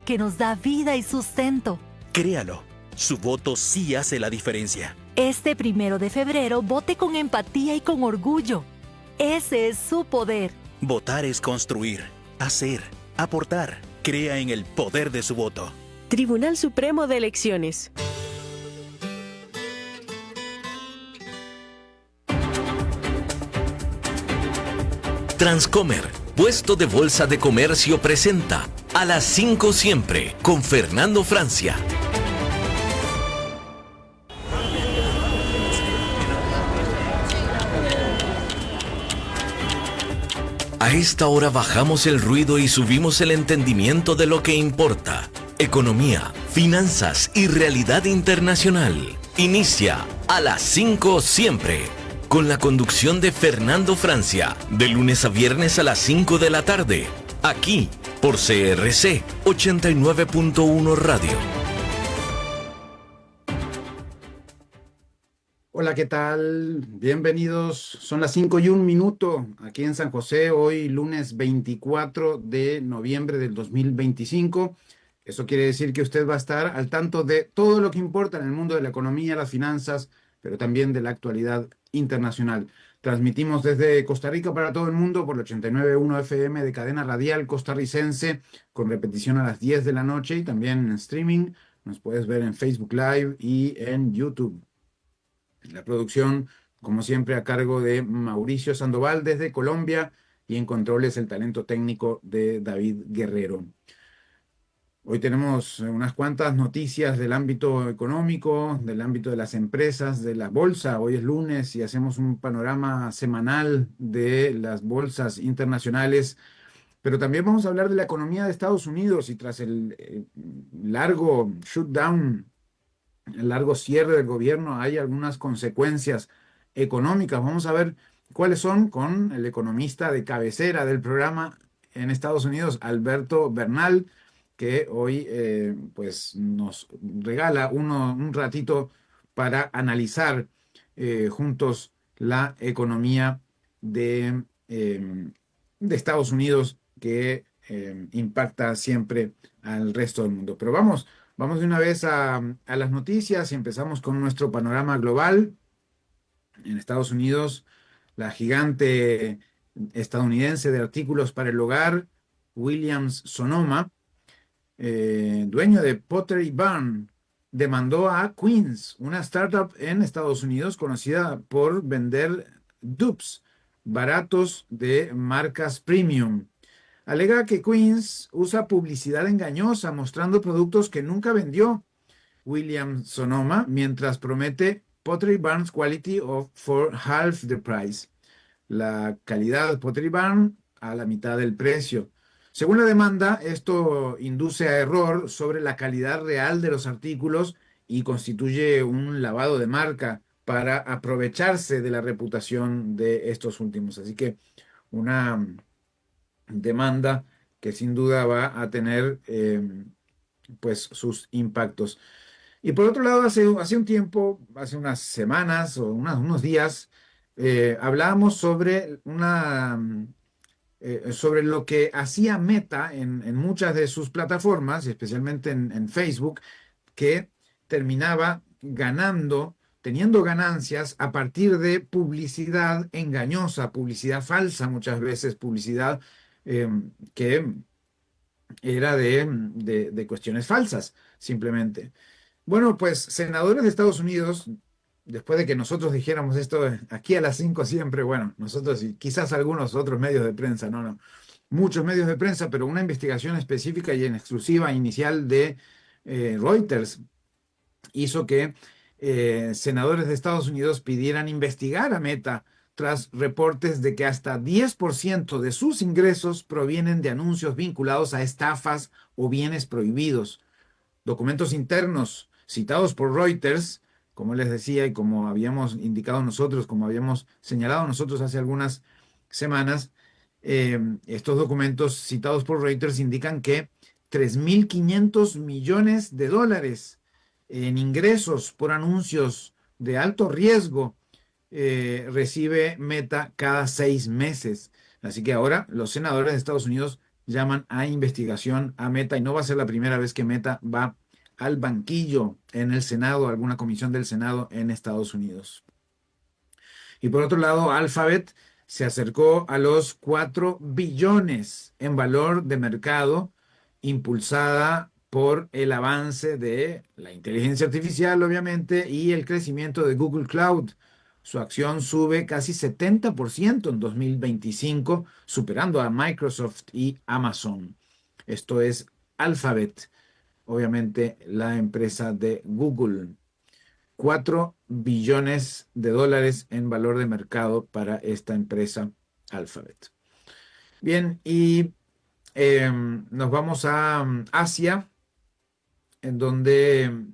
que nos da vida y sustento. Créalo, su voto sí hace la diferencia. Este 1 de febrero, vote con empatía y con orgullo. Ese es su poder. Votar es construir, hacer, aportar. Crea en el poder de su voto. Tribunal Supremo de Elecciones. Transcomer, puesto de bolsa de comercio, presenta A las 5 siempre con Fernando Francia. A esta hora bajamos el ruido y subimos el entendimiento de lo que importa. Economía, finanzas y realidad internacional. Inicia A las 5 siempre, con la conducción de Fernando Francia, de lunes a viernes a las 5 de la tarde, aquí por CRC 89.1 Radio. Hola, ¿qué tal? Bienvenidos. Son las 5:01 aquí en San José, hoy lunes 24 de noviembre del 2025. Eso quiere decir que usted va a estar al tanto de todo lo que importa en el mundo de la economía, las finanzas, pero también de la actualidad internacional. Transmitimos desde Costa Rica para todo el mundo por el 89.1 FM de cadena radial costarricense, con repetición a las 10 de la noche y también en streaming. Nos puedes ver en Facebook Live y en YouTube. La producción, como siempre, a cargo de Mauricio Sandoval desde Colombia, y en controles el talento técnico de David Guerrero. Hoy tenemos unas cuantas noticias del ámbito económico, del ámbito de las empresas, de la bolsa. Hoy es lunes y hacemos un panorama semanal de las bolsas internacionales, pero también vamos a hablar de la economía de Estados Unidos, y tras el largo shutdown, el largo cierre del gobierno, hay algunas consecuencias económicas. Vamos a ver cuáles son con el economista de cabecera del programa en Estados Unidos, Alberto Bernal, que hoy pues nos regala un ratito para analizar juntos la economía de Estados Unidos, que impacta siempre al resto del mundo. Pero vamos de una vez a las noticias y empezamos con nuestro panorama global. En Estados Unidos, la gigante estadounidense de artículos para el hogar, Williams-Sonoma, dueño de Pottery Barn, demandó a Queens, una startup en Estados Unidos conocida por vender dupes baratos de marcas premium. Alega que Queens usa publicidad engañosa mostrando productos que nunca vendió. Williams-Sonoma, mientras promete Pottery Barn's quality for half the price. La calidad de Pottery Barn a la mitad del precio. Según la demanda, esto induce a error sobre la calidad real de los artículos y constituye un lavado de marca para aprovecharse de la reputación de estos últimos. Así que una demanda que sin duda va a tener pues sus impactos. Y por otro lado, hace un tiempo, hace unas semanas o unos días, hablábamos sobre sobre lo que hacía Meta en muchas de sus plataformas, especialmente en Facebook, que terminaba teniendo ganancias a partir de publicidad engañosa, publicidad falsa muchas veces, publicidad que era de cuestiones falsas, simplemente. Bueno, pues senadores de Estados Unidos, después de que nosotros dijéramos esto aquí a las 5 siempre, bueno, nosotros y quizás algunos otros medios de prensa, no, muchos medios de prensa, pero una investigación específica y en exclusiva inicial de Reuters hizo que senadores de Estados Unidos pidieran investigar a Meta tras reportes de que hasta 10% de sus ingresos provienen de anuncios vinculados a estafas o bienes prohibidos. Documentos internos citados por Reuters, como les decía y como habíamos indicado nosotros, como habíamos señalado nosotros hace algunas semanas, estos documentos citados por Reuters indican que 3.500 millones de dólares en ingresos por anuncios de alto riesgo recibe Meta cada 6 meses. Así que ahora los senadores de Estados Unidos llaman a investigación a Meta y no va a ser la primera vez que Meta va al banquillo en el Senado, alguna comisión del Senado en Estados Unidos. Y por otro lado, Alphabet se acercó a los 4 billones en valor de mercado, impulsada por el avance de la inteligencia artificial, obviamente, y el crecimiento de Google Cloud. Su acción sube casi 70% en 2025, superando a Microsoft y Amazon. Esto es Alphabet, obviamente la empresa de Google. 4 billones de dólares en valor de mercado para esta empresa Alphabet. Bien, y nos vamos a Asia, en donde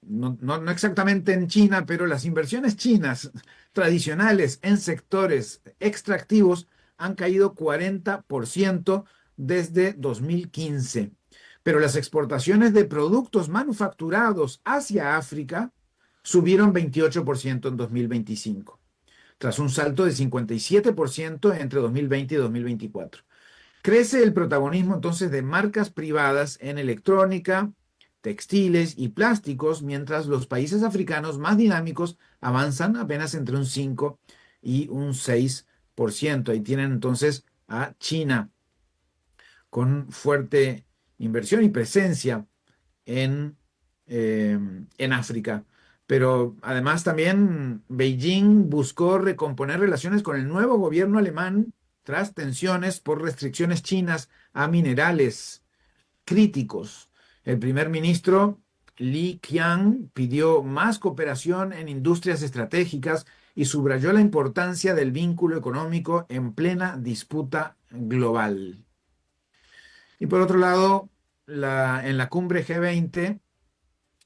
no exactamente en China, pero las inversiones chinas tradicionales en sectores extractivos han caído 40% desde 2015. Pero las exportaciones de productos manufacturados hacia África subieron 28% en 2025, tras un salto de 57% entre 2020 y 2024. Crece el protagonismo entonces de marcas privadas en electrónica, textiles y plásticos, mientras los países africanos más dinámicos avanzan apenas entre un 5 y un 6%. Ahí tienen entonces a China con fuerte inversión y presencia en África. Pero además también Beijing buscó recomponer relaciones con el nuevo gobierno alemán tras tensiones por restricciones chinas a minerales críticos. El primer ministro Li Qiang pidió más cooperación en industrias estratégicas y subrayó la importancia del vínculo económico en plena disputa global. Y por otro lado, en la cumbre G20,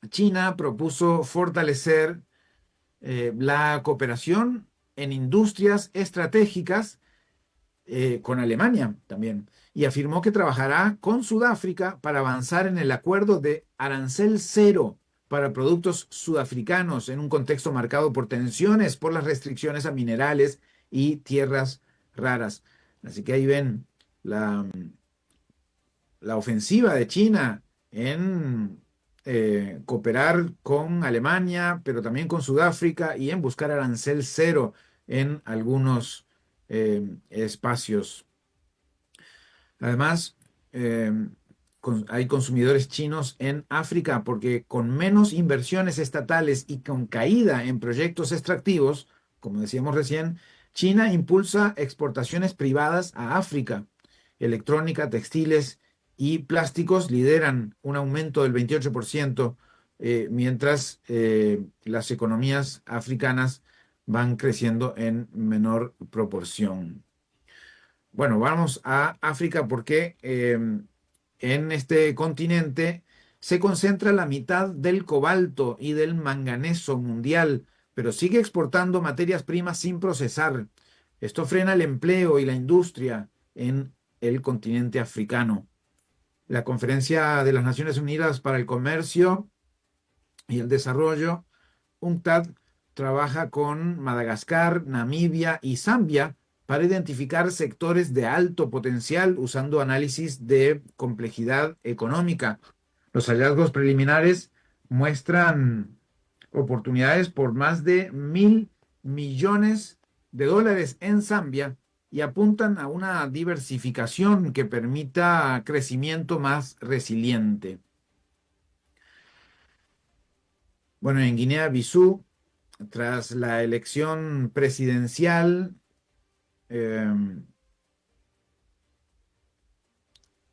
China propuso fortalecer la cooperación en industrias estratégicas con Alemania también, y afirmó que trabajará con Sudáfrica para avanzar en el acuerdo de arancel cero para productos sudafricanos en un contexto marcado por tensiones por las restricciones a minerales y tierras raras. Así que ahí ven la ofensiva de China en cooperar con Alemania, pero también con Sudáfrica y en buscar arancel cero en algunos espacios. Además, hay consumidores chinos en África porque con menos inversiones estatales y con caída en proyectos extractivos, como decíamos recién, China impulsa exportaciones privadas a África. Electrónica, textiles y plásticos lideran un aumento del 28%, mientras las economías africanas van creciendo en menor proporción. Bueno, vamos a África porque en este continente se concentra la mitad del cobalto y del manganeso mundial, pero sigue exportando materias primas sin procesar. Esto frena el empleo y la industria en el continente africano. La Conferencia de las Naciones Unidas para el Comercio y el Desarrollo, UNCTAD, trabaja con Madagascar, Namibia y Zambia para identificar sectores de alto potencial usando análisis de complejidad económica. Los hallazgos preliminares muestran oportunidades por más de $1.000 millones en Zambia y apuntan a una diversificación que permita crecimiento más resiliente. Bueno, en Guinea-Bissau, tras la elección presidencial,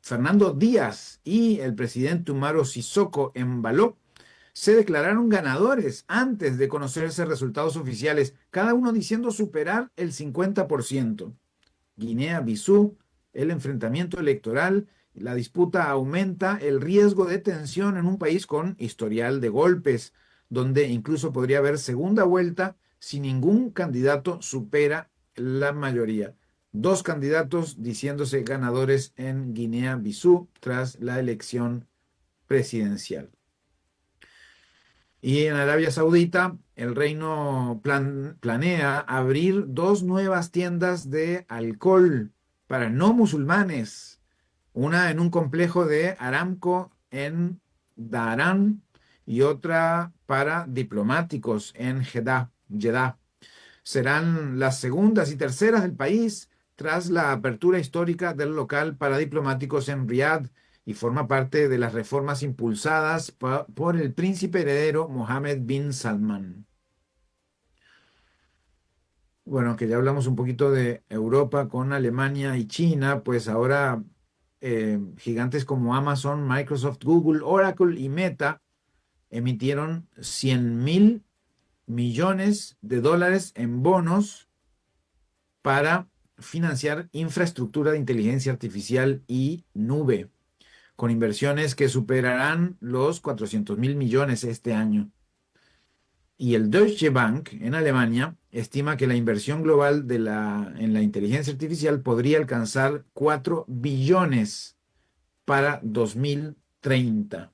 Fernando Díaz y el presidente Umaro Sissoco Embalo se declararon ganadores antes de conocerse resultados oficiales, cada uno diciendo superar el 50%. Guinea-Bissau, el enfrentamiento electoral, la disputa aumenta el riesgo de tensión en un país con historial de golpes, donde incluso podría haber segunda vuelta si ningún candidato supera la mayoría. 2 candidatos diciéndose ganadores en Guinea-Bissau tras la elección presidencial. Y en Arabia Saudita, el reino planea abrir 2 nuevas tiendas de alcohol para no musulmanes. Una en un complejo de Aramco en Dhahran y otra para diplomáticos en Jeddah. Serán las segundas y terceras del país tras la apertura histórica del local para diplomáticos en Riad y forma parte de las reformas impulsadas por el príncipe heredero Mohammed bin Salman. Bueno, que ya hablamos un poquito de Europa con Alemania y China, pues ahora gigantes como Amazon, Microsoft, Google, Oracle y Meta emitieron 100.000 millones de dólares en bonos para financiar infraestructura de inteligencia artificial y nube, con inversiones que superarán los 400.000 millones este año. Y el Deutsche Bank en Alemania estima que la inversión global en la inteligencia artificial podría alcanzar 4 billones para 2030.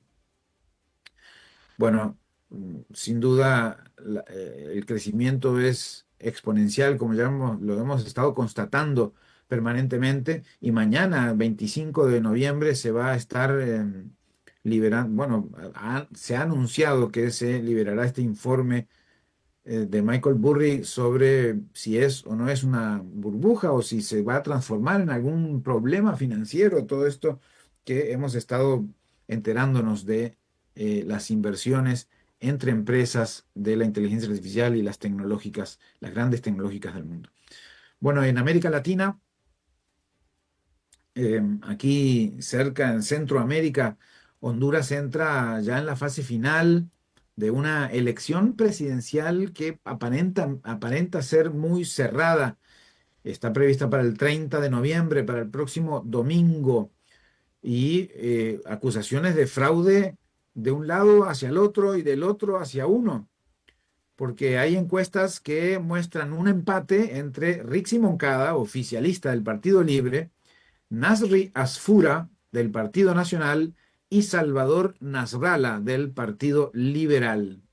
Bueno, sin duda el crecimiento es exponencial, como ya lo hemos estado constatando permanentemente, y mañana, 25 de noviembre, se va a estar liberando, bueno, se ha anunciado que se liberará este informe de Michael Burry sobre si es o no es una burbuja o si se va a transformar en algún problema financiero, todo esto que hemos estado enterándonos de las inversiones entre empresas de la inteligencia artificial y las tecnológicas, las grandes tecnológicas del mundo. Bueno, en América Latina, aquí cerca en Centroamérica, Honduras entra ya en la fase final de una elección presidencial que aparenta ser muy cerrada. Está prevista para el 30 de noviembre, para el próximo domingo, y acusaciones de fraude de un lado hacia el otro y del otro hacia uno, porque hay encuestas que muestran un empate entre Rixi Moncada, oficialista del Partido Libre, Nasri Asfura, del Partido Nacional, y Salvador Nasralla, del Partido Liberal.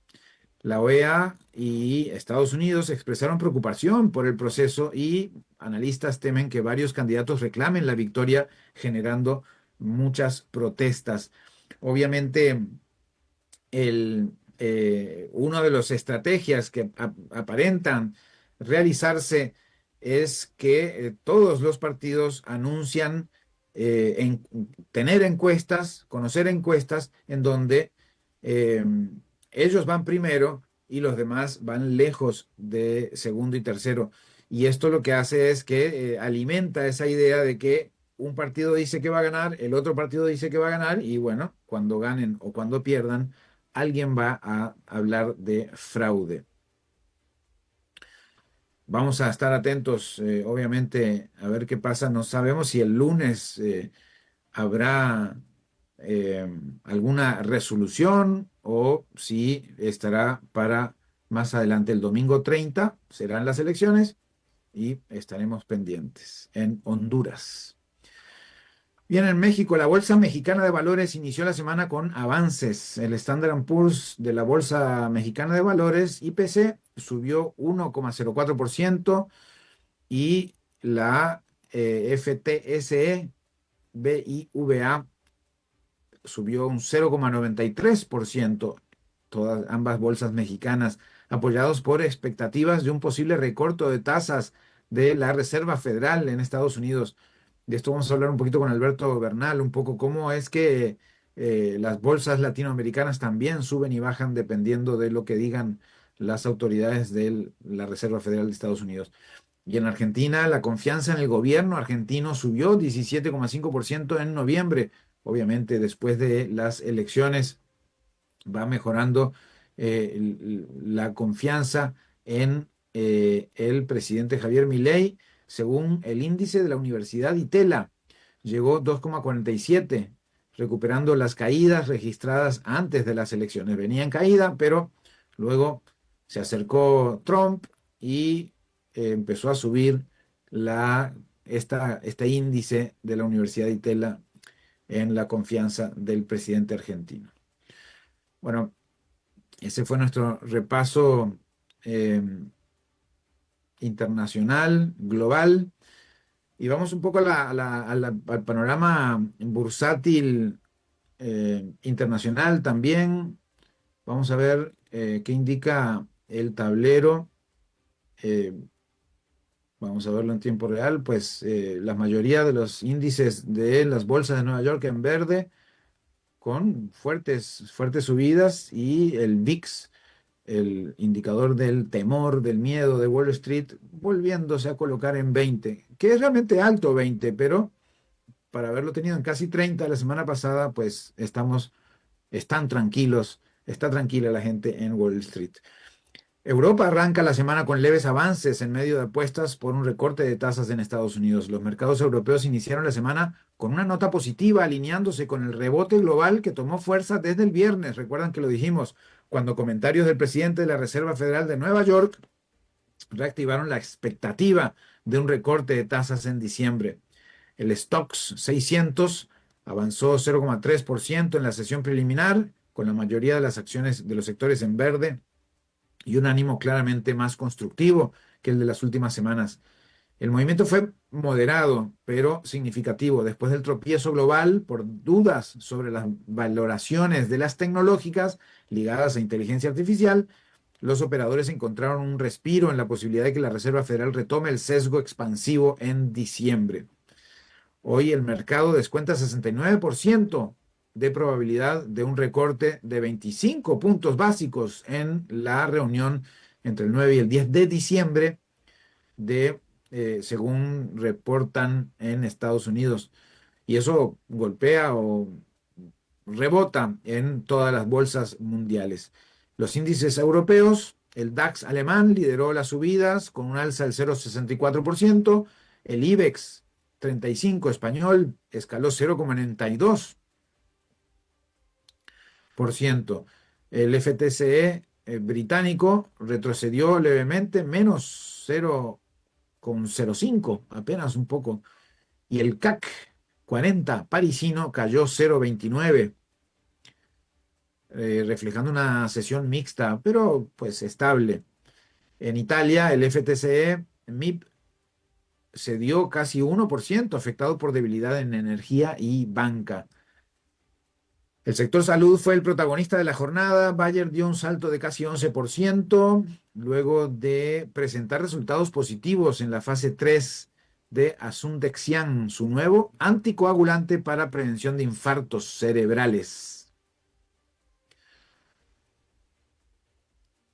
La OEA y Estados Unidos expresaron preocupación por el proceso y analistas temen que varios candidatos reclamen la victoria, generando muchas protestas. Obviamente, una de las estrategias que aparentan realizarse es que todos los partidos anuncian tener encuestas, conocer encuestas en donde ellos van primero y los demás van lejos de segundo y tercero. Y esto lo que hace es que alimenta esa idea de que un partido dice que va a ganar, el otro partido dice que va a ganar, y bueno, cuando ganen o cuando pierdan, alguien va a hablar de fraude. Vamos a estar atentos, obviamente, a ver qué pasa. No sabemos si el lunes habrá alguna resolución o si estará para más adelante. El domingo 30 serán las elecciones y estaremos pendientes en Honduras. Bien, en México, la Bolsa Mexicana de Valores inició la semana con avances. El Standard & Poor's de la Bolsa Mexicana de Valores, IPC, subió 1,04% y la FTSE BIVA subió un 0,93%, ambas bolsas mexicanas, apoyados por expectativas de un posible recorte de tasas de la Reserva Federal en Estados Unidos. De esto vamos a hablar un poquito con Alberto Bernal, un poco cómo es que las bolsas latinoamericanas también suben y bajan dependiendo de lo que digan las autoridades de la Reserva Federal de Estados Unidos. Y en Argentina, la confianza en el gobierno argentino subió 17,5% en noviembre. Obviamente, después de las elecciones va mejorando la confianza en el presidente Javier Milei, según el índice de la Universidad Itela. Llegó 2,47, recuperando las caídas registradas antes de las elecciones. Venía en caída, pero luego se acercó Trump y empezó a subir este índice de la Universidad Itela en la confianza del presidente argentino. Bueno, Ese fue nuestro repaso eh, internacional, global. Y vamos un poco al panorama bursátil internacional también. Vamos a ver qué indica el tablero. Eh, Vamos a verlo en tiempo real. Pues la mayoría de los índices de las bolsas de Nueva York en verde, con fuertes subidas, y el VIX, el indicador del temor, del miedo de Wall Street, volviéndose a colocar en 20, que es realmente alto 20, pero para haberlo tenido en casi 30 la semana pasada, pues están tranquilos, está tranquila la gente en Wall Street. Europa arranca la semana con leves avances en medio de apuestas por un recorte de tasas en Estados Unidos. Los mercados europeos iniciaron la semana con una nota positiva, alineándose con el rebote global que tomó fuerza desde el viernes. Recuerdan que lo dijimos cuando comentarios del presidente de la Reserva Federal de Nueva York reactivaron la expectativa de un recorte de tasas en diciembre. El Stoxx 600 avanzó 0,3% en la sesión preliminar, con la mayoría de las acciones de los sectores en verde y un ánimo claramente más constructivo que el de las últimas semanas. El movimiento fue moderado, pero significativo. Después del tropiezo global por dudas sobre las valoraciones de las tecnológicas ligadas a inteligencia artificial, los operadores encontraron un respiro en la posibilidad de que la Reserva Federal retome el sesgo expansivo en diciembre. Hoy el mercado descuenta 69% de probabilidad de un recorte de 25 puntos básicos en la reunión entre el 9 y el 10 de diciembre, según reportan en Estados Unidos. Y eso golpea o rebota en todas las bolsas mundiales. Los índices europeos, el DAX alemán lideró las subidas con un alza del 0,64%, el IBEX 35 español escaló 0,92%. El FTSE británico retrocedió levemente, menos 0,05, apenas un poco. Y el CAC 40 parisino cayó 0,29, reflejando una sesión mixta, pero pues estable. En Italia, el FTSE MIB cedió casi 1%, afectado por debilidad en energía y banca. El sector salud fue el protagonista de la jornada. Bayer dio un salto de casi 11%, luego de presentar resultados positivos en la fase 3 de Asundexian, su nuevo anticoagulante para prevención de infartos cerebrales.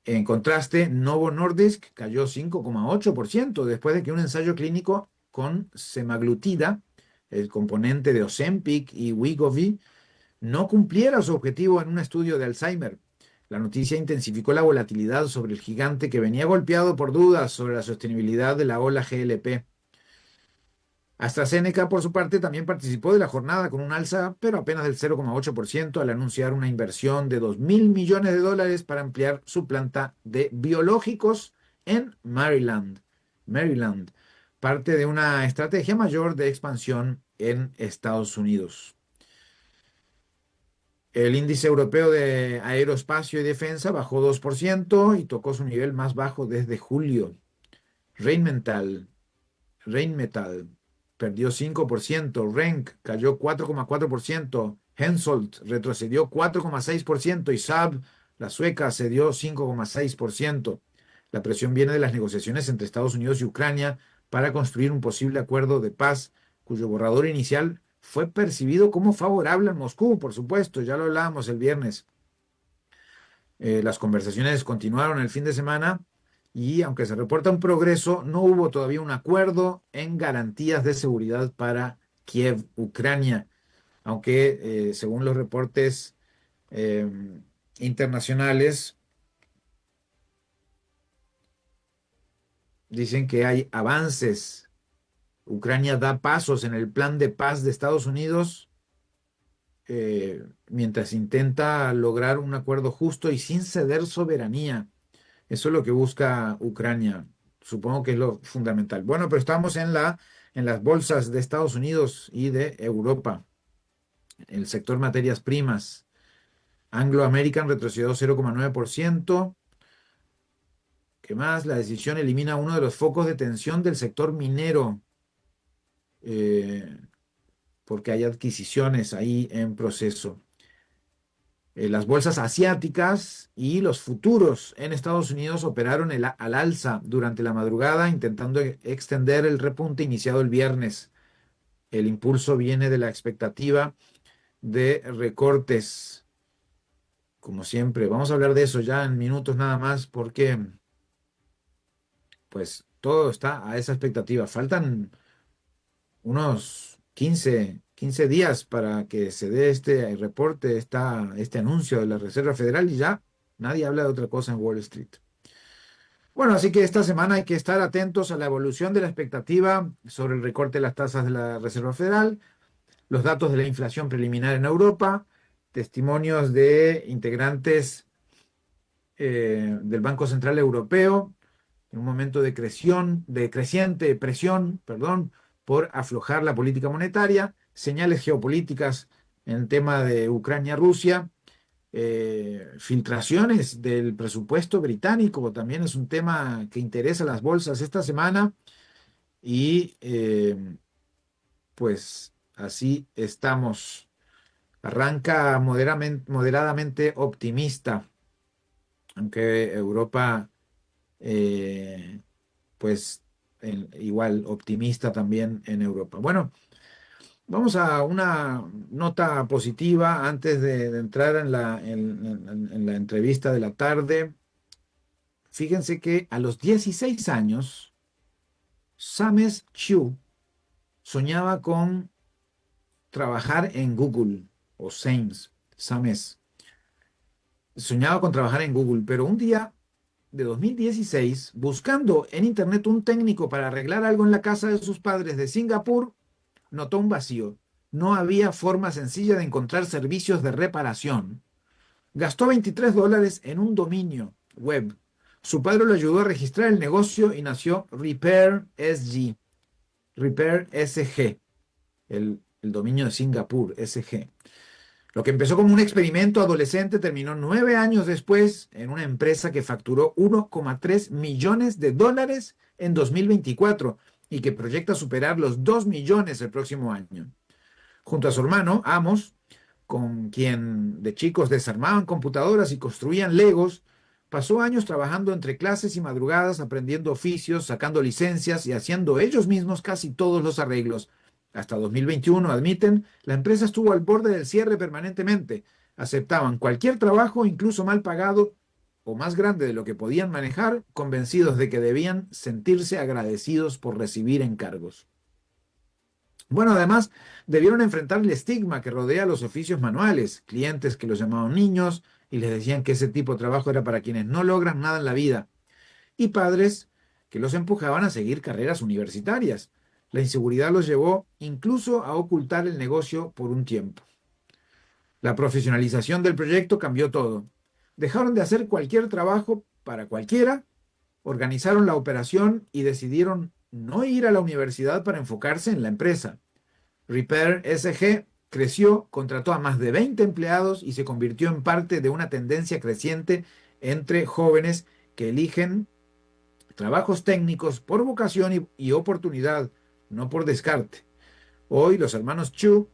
En contraste, Novo Nordisk cayó 5,8% después de que un ensayo clínico con semaglutida, el componente de Ozempic y Wegovy, no cumpliera su objetivo en un estudio de Alzheimer. La noticia intensificó la volatilidad sobre el gigante, que venía golpeado por dudas sobre la sostenibilidad de la ola GLP. AstraZeneca, por su parte, también participó de la jornada con un alza, pero apenas del 0,8%, al anunciar una inversión de $2.000 millones para ampliar su planta de biológicos en Maryland, parte de una estrategia mayor de expansión en Estados Unidos. El índice europeo de aeroespacio y defensa bajó 2% y tocó su nivel más bajo desde julio. Rheinmetall perdió 5%, Renk cayó 4,4%, Hensoldt retrocedió 4,6% y Saab, la sueca, cedió 5,6%. La presión viene de las negociaciones entre Estados Unidos y Ucrania para construir un posible acuerdo de paz, cuyo borrador inicial fue percibido como favorable en Moscú, por supuesto, ya lo hablábamos el viernes. Las conversaciones continuaron el fin de semana y, aunque se reporta un progreso, no hubo todavía un acuerdo en garantías de seguridad para Kiev, Ucrania, aunque según los reportes internacionales dicen que hay avances. Ucrania da pasos en el plan de paz de Estados Unidos mientras intenta lograr un acuerdo justo y sin ceder soberanía. Eso es lo que busca Ucrania. Supongo que es lo fundamental. Bueno, pero estamos en las bolsas de Estados Unidos y de Europa. El sector materias primas Anglo American retrocedió 0,9%. ¿Qué más? La decisión elimina uno de los focos de tensión del sector minero, porque hay adquisiciones ahí en proceso. Las bolsas asiáticas y los futuros en Estados Unidos operaron al alza durante la madrugada, intentando extender el repunte iniciado el viernes. El impulso viene de la expectativa de recortes, como siempre. Vamos a hablar de eso ya en minutos nada más, porque pues todo está a esa expectativa. Faltan unos 15 días para que se dé este reporte, este anuncio de la Reserva Federal, y ya nadie habla de otra cosa en Wall Street. Bueno, así que esta semana hay que estar atentos a la evolución de la expectativa sobre el recorte de las tasas de la Reserva Federal, los datos de la inflación preliminar en Europa, testimonios de integrantes del Banco Central Europeo, en un momento de creciente presión, por aflojar la política monetaria, señales geopolíticas en el tema de Ucrania-Rusia, filtraciones del presupuesto británico, también es un tema que interesa a las bolsas esta semana, y pues así estamos. Arranca moderadamente optimista, aunque Europa pues igual optimista también en Europa. Bueno, vamos a una nota positiva antes de entrar en la entrevista de la tarde. Fíjense que a los 16 años, Sames Chu soñaba con trabajar en Google, o Sames, soñaba con trabajar en Google, pero un día de 2016, buscando en internet un técnico para arreglar algo en la casa de sus padres de Singapur, notó un vacío. No había forma sencilla de encontrar servicios de reparación. Gastó $23 en un dominio web. Su padre lo ayudó a registrar el negocio y nació Repair SG, el dominio de Singapur, SG. Lo que empezó como un experimento adolescente terminó 9 años después en una empresa que facturó $1,3 millones en 2024 y que proyecta superar los 2 millones el próximo año. Junto a su hermano, Amos, con quien de chicos desarmaban computadoras y construían legos, pasó años trabajando entre clases y madrugadas, aprendiendo oficios, sacando licencias y haciendo ellos mismos casi todos los arreglos. Hasta 2021, admiten, la empresa estuvo al borde del cierre permanentemente. Aceptaban cualquier trabajo, incluso mal pagado o más grande de lo que podían manejar, convencidos de que debían sentirse agradecidos por recibir encargos. Bueno, además, debieron enfrentar el estigma que rodea los oficios manuales, clientes que los llamaban niños y les decían que ese tipo de trabajo era para quienes no logran nada en la vida, y padres que los empujaban a seguir carreras universitarias. La inseguridad los llevó incluso a ocultar el negocio por un tiempo. La profesionalización del proyecto cambió todo. Dejaron de hacer cualquier trabajo para cualquiera, organizaron la operación y decidieron no ir a la universidad para enfocarse en la empresa. Repair SG creció, contrató a más de 20 empleados y se convirtió en parte de una tendencia creciente entre jóvenes que eligen trabajos técnicos por vocación y oportunidad, no por descarte. Hoy los hermanos Chu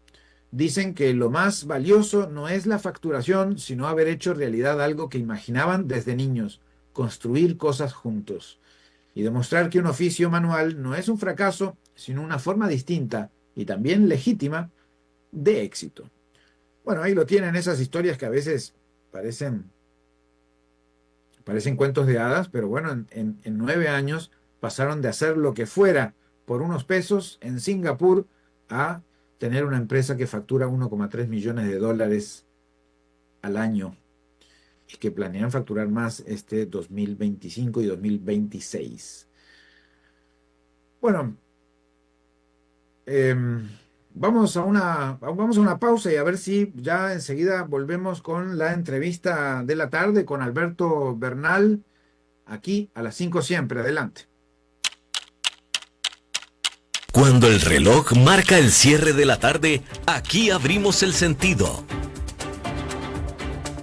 dicen que lo más valioso no es la facturación, sino haber hecho realidad algo que imaginaban desde niños, construir cosas juntos y demostrar que un oficio manual no es un fracaso, sino una forma distinta y también legítima de éxito. Bueno, ahí lo tienen, esas historias que a veces parecen cuentos de hadas, pero bueno, en 9 años pasaron de hacer lo que fuera por unos pesos en Singapur a tener una empresa que factura $1,3 millones al año y que planean facturar más este 2025 y 2026. Bueno, vamos a una pausa y a ver si ya enseguida volvemos con la entrevista de la tarde con Alberto Bernal, aquí a las 5 siempre. Adelante. Cuando el reloj marca el cierre de la tarde, aquí abrimos el sentido.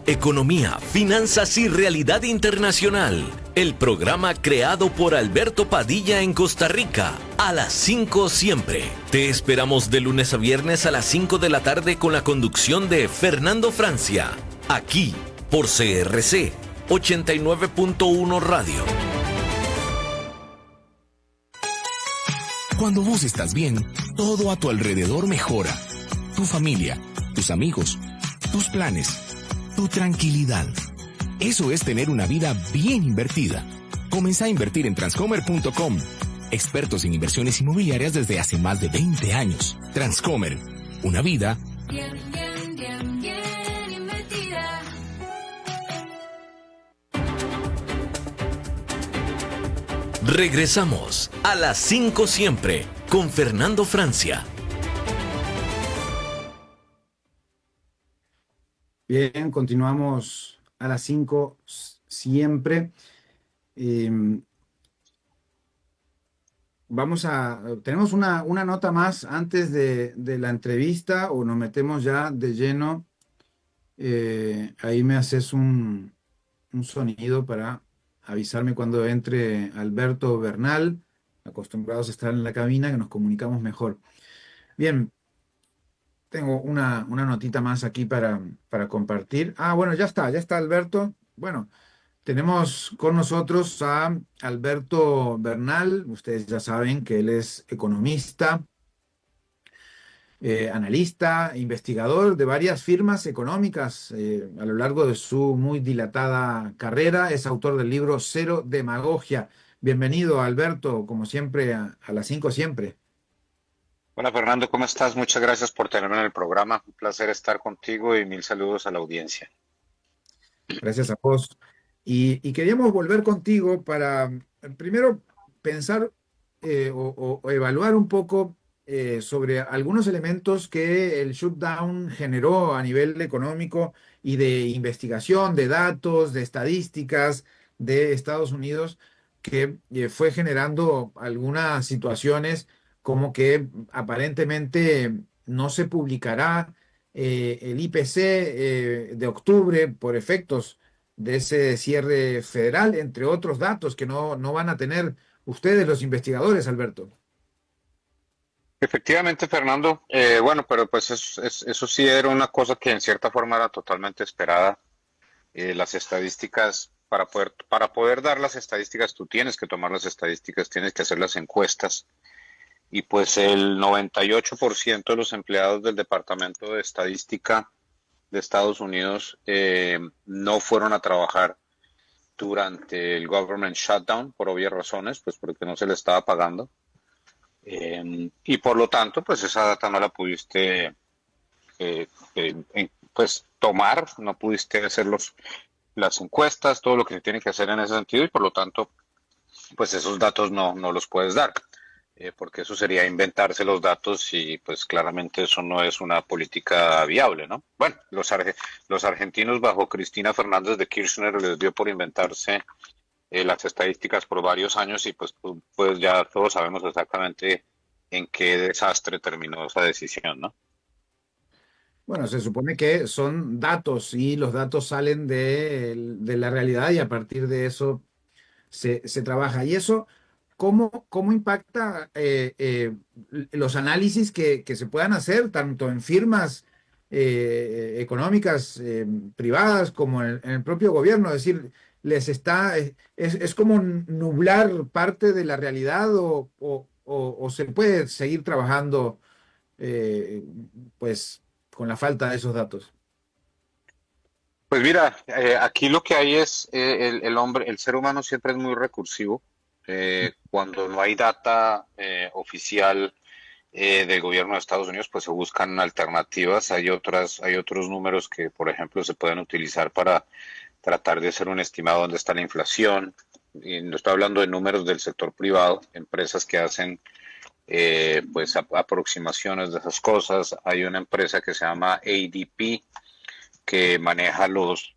economía, finanzas y realidad internacional. El programa creado por Alberto Padilla en Costa Rica. A las 5 siempre. Te esperamos de lunes a viernes a las 5 de la tarde con la conducción de Fernando Francia. Aquí, por CRC 89.1 Radio. Cuando vos estás bien, todo a tu alrededor mejora. Tu familia, tus amigos, tus planes, tu tranquilidad. Eso es tener una vida bien invertida. Comenzá a invertir en Transcomer.com. Expertos en inversiones inmobiliarias desde hace más de 20 años. Transcomer, una vida bien invertida. Regresamos a las 5 siempre con Fernando Francia. Bien, continuamos a las 5 siempre. Tenemos una nota más antes de la entrevista, o nos metemos ya de lleno. Ahí me haces un sonido para avisarme cuando entre Alberto Bernal, acostumbrados a estar en la cabina, que nos comunicamos mejor. Bien, tengo una notita más aquí para compartir. Bueno, ya está Alberto. Bueno, tenemos con nosotros a Alberto Bernal. Ustedes ya saben que él es economista, analista, investigador de varias firmas económicas a lo largo de su muy dilatada carrera. Es autor del libro Cero Demagogia. Bienvenido, Alberto, como siempre, a las 5 siempre. Hola Fernando, ¿cómo estás? Muchas gracias por tenerme en el programa. Un placer estar contigo y mil saludos a la audiencia. Gracias a vos. Y queríamos volver contigo para primero pensar o evaluar un poco sobre algunos elementos que el shutdown generó a nivel económico y de investigación, de datos, de estadísticas de Estados Unidos, que fue generando algunas situaciones como que aparentemente no se publicará el IPC de octubre por efectos de ese cierre federal, entre otros datos que no van a tener ustedes, los investigadores, Alberto. Efectivamente, Fernando. Bueno, pero pues eso sí era una cosa que en cierta forma era totalmente esperada. Las estadísticas, para poder dar las estadísticas, tú tienes que tomar las estadísticas, tienes que hacer las encuestas. Y pues el 98% de los empleados del Departamento de Estadística de Estados Unidos no fueron a trabajar durante el government shutdown, por obvias razones, pues porque no se le estaba pagando. Y por lo tanto, pues esa data no la pudiste pues tomar, no pudiste hacer las encuestas, todo lo que se tiene que hacer en ese sentido, y por lo tanto, pues esos datos no los puedes dar. Porque eso sería inventarse los datos y pues claramente eso no es una política viable, ¿no? Bueno, los argentinos bajo Cristina Fernández de Kirchner les dio por inventarse las estadísticas por varios años y pues ya todos sabemos exactamente en qué desastre terminó esa decisión, ¿no? Bueno, se supone que son datos y los datos salen de la realidad y a partir de eso se trabaja. Y eso, ¿cómo impacta los análisis que se puedan hacer tanto en firmas económicas privadas como en el propio gobierno? Es decir, es como nublar parte de la realidad o se puede seguir trabajando pues con la falta de esos datos. Pues mira, aquí lo que hay es el ser humano siempre es muy recursivo. Cuando no hay data oficial del gobierno de Estados Unidos, pues se buscan alternativas. Hay otros números que, por ejemplo, se pueden utilizar para tratar de hacer un estimado de dónde está la inflación. Y no estoy hablando de números del sector privado, empresas que hacen pues aproximaciones de esas cosas. Hay una empresa que se llama ADP que maneja los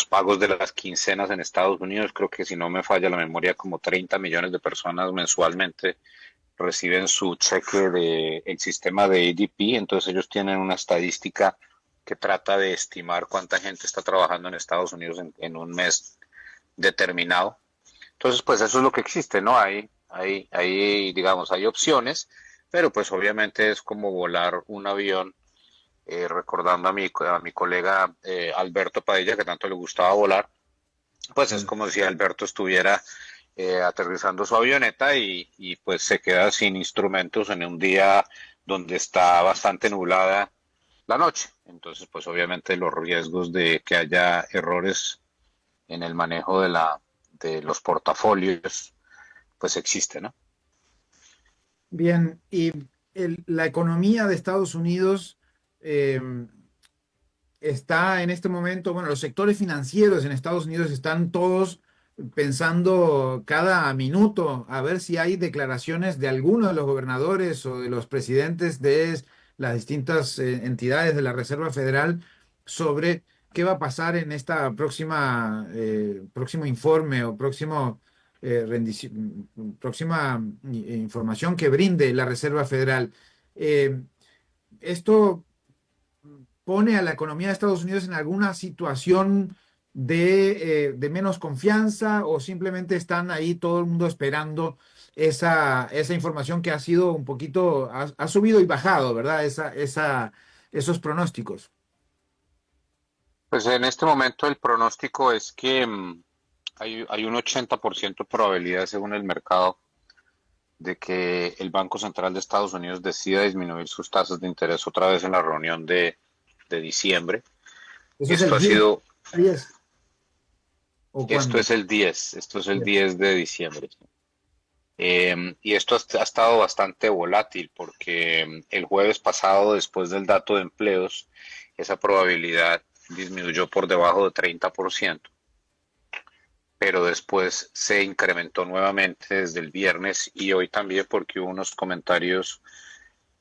pagos de las quincenas en Estados Unidos. Creo que, si no me falla la memoria, como 30 millones de personas mensualmente reciben su cheque del sistema de ADP. Entonces ellos tienen una estadística que trata de estimar cuánta gente está trabajando en Estados Unidos en un mes determinado. Entonces, pues eso es lo que existe, ¿no? Digamos, hay opciones, pero pues obviamente es como volar un avión, recordando a mi colega Alberto Padilla, que tanto le gustaba volar, pues es como si Alberto estuviera aterrizando su avioneta y pues se queda sin instrumentos en un día donde está bastante nublada la noche. Entonces, pues obviamente los riesgos de que haya errores en el manejo de los portafolios, pues existe, ¿no? Bien, y la economía de Estados Unidos eh, está en este momento, bueno, los sectores financieros en Estados Unidos están todos pensando cada minuto a ver si hay declaraciones de alguno de los gobernadores o de los presidentes de las distintas entidades de la Reserva Federal sobre qué va a pasar en esta próximo informe o próxima información que brinde la Reserva Federal. Esto pone a la economía de Estados Unidos en alguna situación de menos confianza, o simplemente están ahí todo el mundo esperando esa información que ha sido un poquito, ha subido y bajado, ¿verdad? Esos pronósticos. Pues en este momento el pronóstico es que hay un 80% de probabilidad, según el mercado, de que el Banco Central de Estados Unidos decida disminuir sus tasas de interés otra vez en la reunión de diciembre. Eso Esto ha es el sido, 10. ¿O esto cuándo? es el 10, esto es el 10 de diciembre. Y esto ha estado bastante volátil porque el jueves pasado, después del dato de empleos, esa probabilidad disminuyó por debajo de 30%, pero después se incrementó nuevamente desde el viernes y hoy también, porque hubo unos comentarios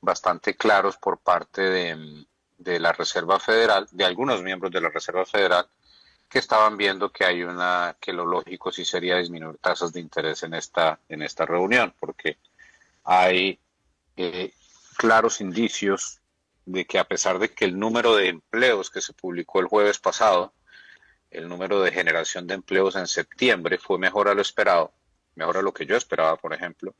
bastante claros por parte de la Reserva Federal, de algunos miembros de la Reserva Federal, que estaban viendo que lo lógico sí sería disminuir tasas de interés en esta reunión, porque hay claros indicios de que, a pesar de que el número de empleos que se publicó el jueves pasado, el número de generación de empleos en septiembre fue mejor a lo esperado, mejor a lo que yo esperaba, por ejemplo,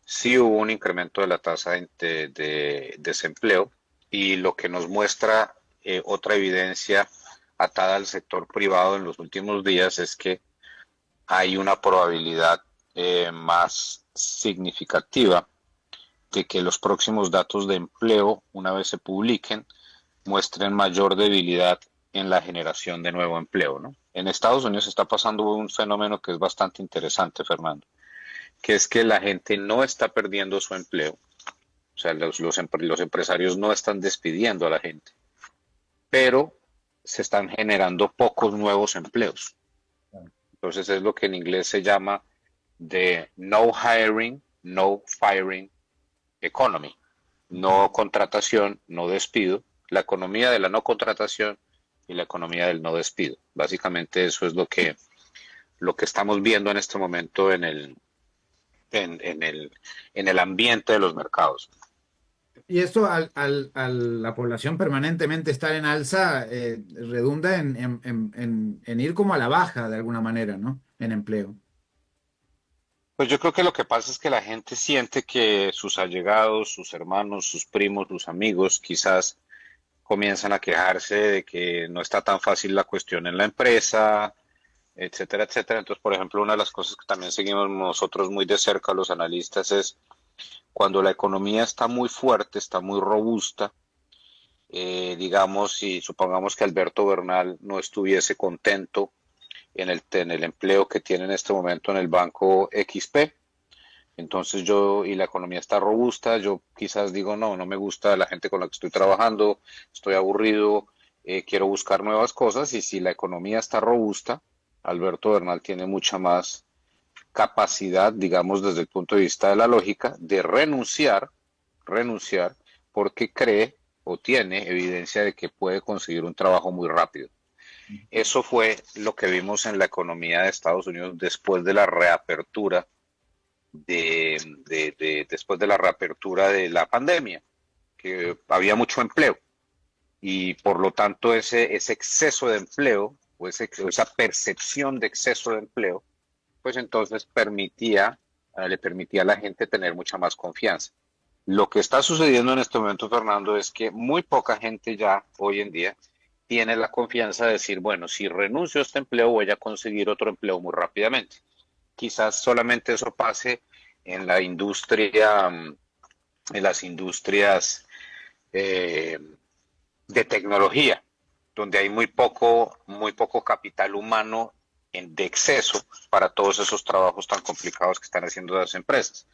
sí hubo un incremento de la tasa de desempleo, y lo que nos muestra otra evidencia atada al sector privado en los últimos días es que hay una probabilidad más significativa de que los próximos datos de empleo, una vez se publiquen, muestren mayor debilidad en la generación de nuevo empleo, ¿no? En Estados Unidos está pasando un fenómeno que es bastante interesante, Fernando, que es que la gente no está perdiendo su empleo, o sea, los empresarios no están despidiendo a la gente, pero se están generando pocos nuevos empleos. Entonces es lo que en inglés se llama the no hiring, no firing economy. No contratación, no despido. La economía de la no contratación y la economía del no despido. Básicamente eso es lo que estamos viendo en este momento en el ambiente de los mercados. Y esto a la población permanentemente estar en alza redunda en ir como a la baja de alguna manera, ¿no? En empleo. Pues yo creo que lo que pasa es que la gente siente que sus allegados, sus hermanos, sus primos, sus amigos, quizás comienzan a quejarse de que no está tan fácil la cuestión en la empresa, etcétera, etcétera. Entonces, por ejemplo, una de las cosas que también seguimos nosotros muy de cerca, los analistas, es cuando la economía está muy fuerte, está muy robusta, digamos, si supongamos que Alberto Bernal no estuviese contento en el empleo que tiene en este momento en el banco XP, entonces y la economía está robusta, yo quizás digo, no me gusta la gente con la que estoy trabajando, estoy aburrido, quiero buscar nuevas cosas. Y si la economía está robusta, Alberto Bernal tiene mucha más capacidad, digamos, desde el punto de vista de la lógica, de renunciar, porque cree o tiene evidencia de que puede conseguir un trabajo muy rápido. Eso fue lo que vimos en la economía de Estados Unidos después de la reapertura después de la reapertura de la pandemia, que había mucho empleo. y por lo tanto ese exceso de empleo o esa percepción de exceso de empleo, pues entonces le permitía a la gente tener mucha más confianza. Lo que está sucediendo en este momento, Fernando, es que muy poca gente ya hoy en día tiene la confianza de decir, bueno, si renuncio a este empleo voy a conseguir otro empleo muy rápidamente. Quizás solamente eso pase en la industria, en las industrias de tecnología, donde hay muy poco capital humano de exceso para todos esos trabajos tan complicados que están haciendo las empresas.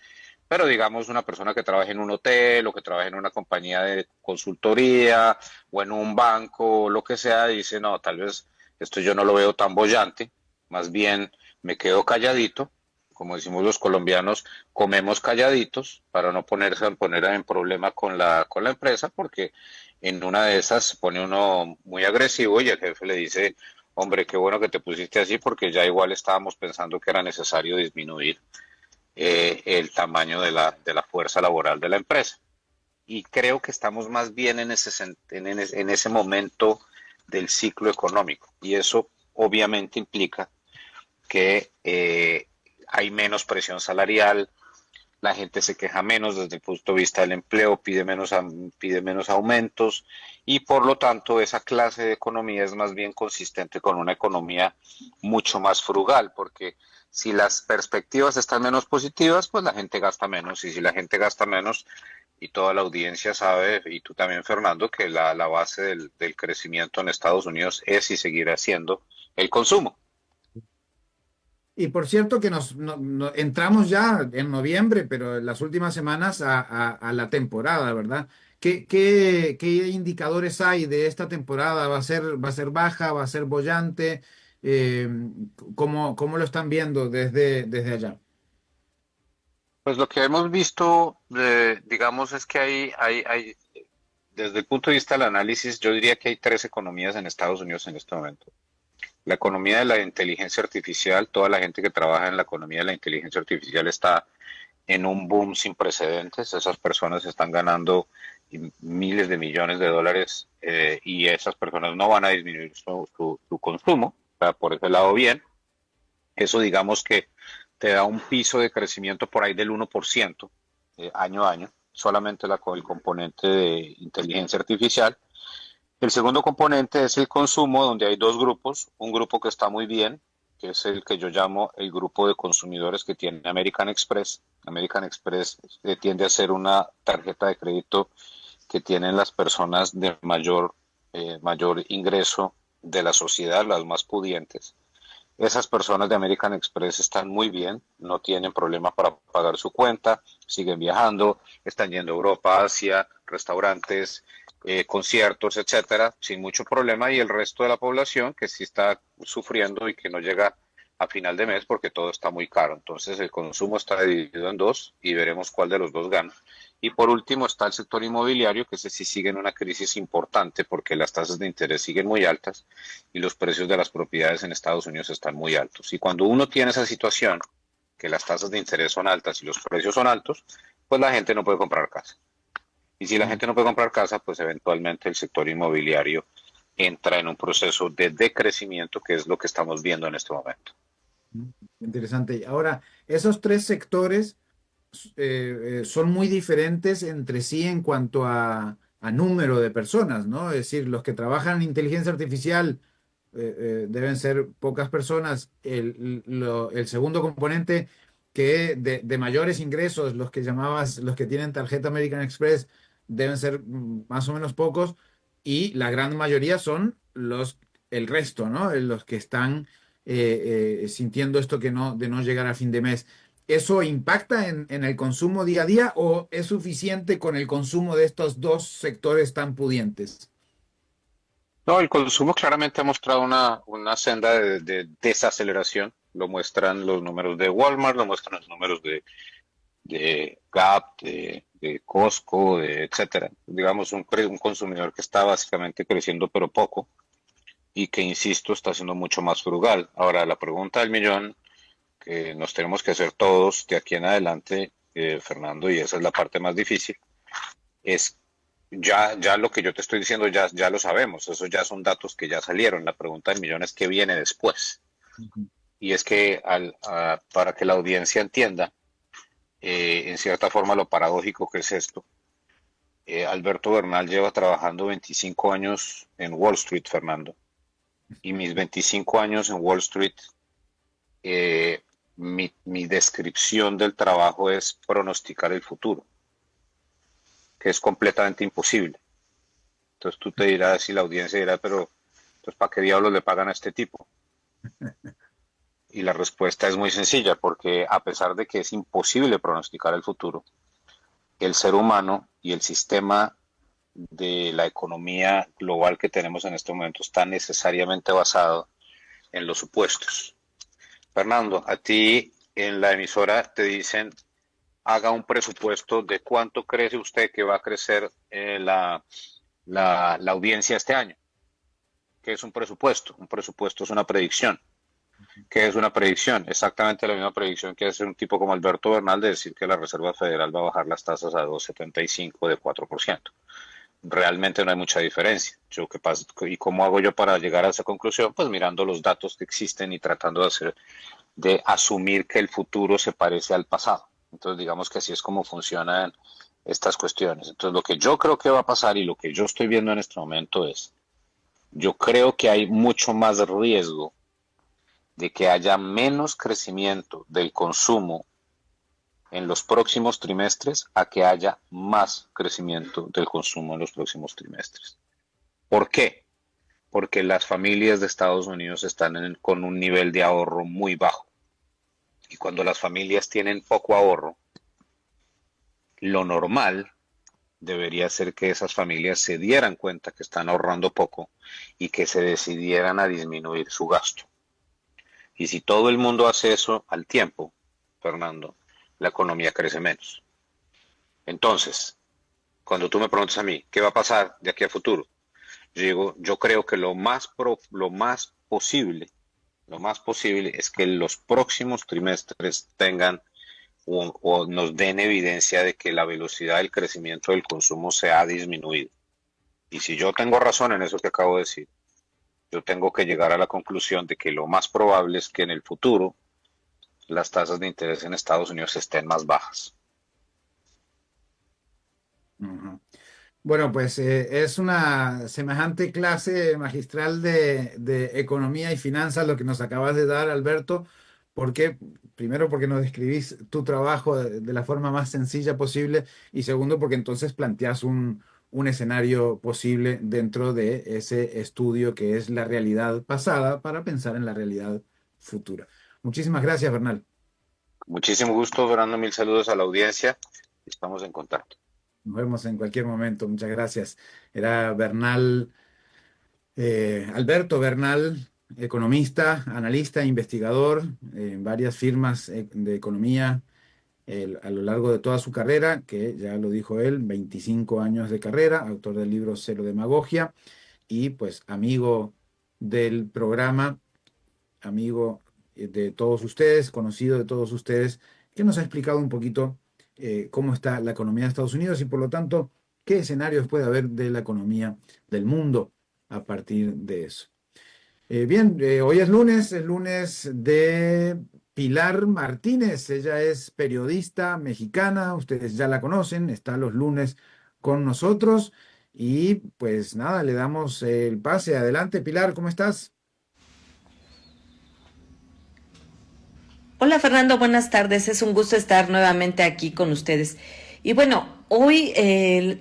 Pero digamos una persona que trabaja en un hotel o que trabaja en una compañía de consultoría o en un banco o lo que sea, dice, no, tal vez esto yo no lo veo tan bollante, más bien me quedo calladito, como decimos los colombianos, comemos calladitos para no poner en problema con la empresa, porque en una de esas se pone uno muy agresivo y el jefe le dice, hombre, qué bueno que te pusiste así porque ya igual estábamos pensando que era necesario disminuir el tamaño de la fuerza laboral de la empresa. Y creo que estamos más bien en ese momento del ciclo económico. Y eso obviamente implica que hay menos presión salarial, la gente se queja menos desde el punto de vista del empleo, pide menos aumentos y por lo tanto esa clase de economía es más bien consistente con una economía mucho más frugal, porque si las perspectivas están menos positivas, pues la gente gasta menos y si la gente gasta menos y toda la audiencia sabe, y tú también Fernando, que la base del crecimiento en Estados Unidos es y seguirá siendo el consumo. Y por cierto que entramos ya en noviembre, pero en las últimas semanas a la temporada, ¿verdad? ¿Qué indicadores hay de esta temporada? ¿Va a ser baja? ¿Va a ser bollante? Eh, ¿cómo lo están viendo desde allá? Pues lo que hemos visto, digamos, es que desde el punto de vista del análisis, yo diría que hay tres economías en Estados Unidos en este momento. La economía de la inteligencia artificial, toda la gente que trabaja en la economía de la inteligencia artificial está en un boom sin precedentes. Esas personas están ganando miles de millones de dólares y esas personas no van a disminuir su consumo. O sea, por ese lado, bien. Eso digamos que te da un piso de crecimiento por ahí del 1% año a año, solamente el componente de inteligencia artificial. El segundo componente es el consumo, donde hay dos grupos. Un grupo que está muy bien, que es el que yo llamo el grupo de consumidores que tiene American Express. American Express tiende a ser una tarjeta de crédito que tienen las personas de mayor ingreso de la sociedad, las más pudientes. Esas personas de American Express están muy bien, no tienen problemas para pagar su cuenta, siguen viajando, están yendo a Europa, Asia, restaurantes, conciertos, etcétera, sin mucho problema, y el resto de la población que sí está sufriendo y que no llega a final de mes porque todo está muy caro. Entonces el consumo está dividido en dos y veremos cuál de los dos gana. Y por último está el sector inmobiliario, que ese sí sigue en una crisis importante porque las tasas de interés siguen muy altas y los precios de las propiedades en Estados Unidos están muy altos. Y cuando uno tiene esa situación, que las tasas de interés son altas y los precios son altos, pues la gente no puede comprar casa. Y si la gente no puede comprar casa, pues eventualmente el sector inmobiliario entra en un proceso de decrecimiento, que es lo que estamos viendo en este momento. Interesante. Ahora, esos tres sectores son muy diferentes entre sí en cuanto a número de personas, ¿no? Es decir, los que trabajan en inteligencia artificial deben ser pocas personas. El segundo componente que de mayores ingresos, los que llamabas, los que tienen tarjeta American Express, deben ser más o menos pocos, y la gran mayoría son el resto, ¿no? Los que están sintiendo esto de no llegar a fin de mes. ¿Eso impacta en el consumo día a día o es suficiente con el consumo de estos dos sectores tan pudientes? No, el consumo claramente ha mostrado una senda de desaceleración. Lo muestran los números de Walmart, lo muestran los números de Gap, de Costco, etcétera. Digamos, un consumidor que está básicamente creciendo pero poco y que, insisto, está siendo mucho más frugal. Ahora, la pregunta del millón que nos tenemos que hacer todos de aquí en adelante, Fernando, y esa es la parte más difícil, es ya lo que yo te estoy diciendo ya lo sabemos, esos ya son datos que ya salieron. La pregunta del millón es qué viene después. Y es que para que la audiencia entienda, en cierta forma, lo paradójico que es esto, Alberto Bernal lleva trabajando 25 años en Wall Street, Fernando, y mis 25 años en Wall Street, mi descripción del trabajo es pronosticar el futuro, que es completamente imposible. Entonces tú te dirás, y la audiencia dirá, pero entonces ¿para qué diablos le pagan a este tipo? Y la respuesta es muy sencilla, porque a pesar de que es imposible pronosticar el futuro, el ser humano y el sistema de la economía global que tenemos en este momento está necesariamente basado en los supuestos. Fernando, a ti en la emisora te dicen, haga un presupuesto de cuánto cree usted que va a crecer la audiencia este año. ¿Qué es un presupuesto? Un presupuesto es una predicción. ¿Qué es una predicción? Exactamente la misma predicción que hace un tipo como Alberto Bernal de decir que la Reserva Federal va a bajar las tasas a 2,75 de 4%. Realmente no hay mucha diferencia. ¿Y cómo hago yo para llegar a esa conclusión? Pues mirando los datos que existen y tratando de asumir que el futuro se parece al pasado. Entonces digamos que así es como funcionan estas cuestiones. Entonces lo que yo creo que va a pasar y lo que yo estoy viendo en este momento es, yo creo que hay mucho más riesgo de que haya menos crecimiento del consumo en los próximos trimestres a que haya más crecimiento del consumo en los próximos trimestres. ¿Por qué? Porque las familias de Estados Unidos están con un nivel de ahorro muy bajo. Y cuando las familias tienen poco ahorro, lo normal debería ser que esas familias se dieran cuenta que están ahorrando poco y que se decidieran a disminuir su gasto. Y si todo el mundo hace eso al tiempo, Fernando, la economía crece menos. Entonces, cuando tú me preguntas a mí, ¿qué va a pasar de aquí a futuro? Yo digo, yo creo que lo más posible es que los próximos trimestres tengan o nos den evidencia de que la velocidad del crecimiento del consumo se ha disminuido. Y si yo tengo razón en eso que acabo de decir, yo tengo que llegar a la conclusión de que lo más probable es que en el futuro las tasas de interés en Estados Unidos estén más bajas. Bueno, pues es una semejante clase magistral de economía y finanzas lo que nos acabas de dar, Alberto, porque primero porque nos describís tu trabajo de la forma más sencilla posible y segundo porque entonces planteas un escenario posible dentro de ese estudio que es la realidad pasada para pensar en la realidad futura. Muchísimas gracias, Bernal. Muchísimo gusto, Fernando, mil saludos a la audiencia. Estamos en contacto. Nos vemos en cualquier momento. Muchas gracias. Era Bernal, Alberto Bernal, economista, analista, investigador en varias firmas de economía a lo largo de toda su carrera, que ya lo dijo él, 25 años de carrera, autor del libro Cero Demagogia y pues amigo del programa, amigo de todos ustedes, conocido de todos ustedes, que nos ha explicado un poquito cómo está la economía de Estados Unidos y por lo tanto qué escenarios puede haber de la economía del mundo a partir de eso. Hoy es lunes de Pilar Martínez. Ella es periodista mexicana, ustedes ya la conocen, está los lunes con nosotros y pues nada, le damos el pase. Adelante, Pilar, ¿cómo estás? Hola Fernando, buenas tardes. Es un gusto estar nuevamente aquí con ustedes. Y bueno, hoy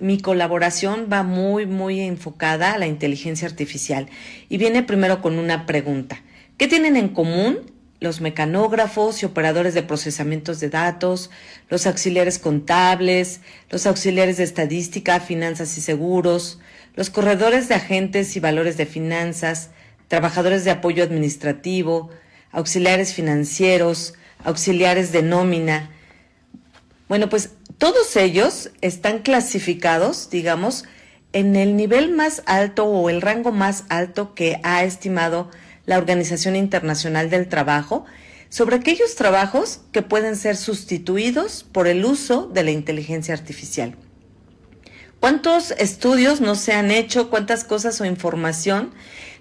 mi colaboración va muy enfocada a la inteligencia artificial y viene primero con una pregunta. ¿Qué tienen en común los mecanógrafos y operadores de procesamientos de datos, los auxiliares contables, los auxiliares de estadística, finanzas y seguros, los corredores de agentes y valores de finanzas, trabajadores de apoyo administrativo, auxiliares financieros, auxiliares de nómina? Bueno, pues todos ellos están clasificados, digamos, en el nivel más alto o el rango más alto que ha estimado la Organización Internacional del Trabajo sobre aquellos trabajos que pueden ser sustituidos por el uso de la inteligencia artificial. ¿Cuántos estudios no se han hecho? ¿Cuántas cosas o información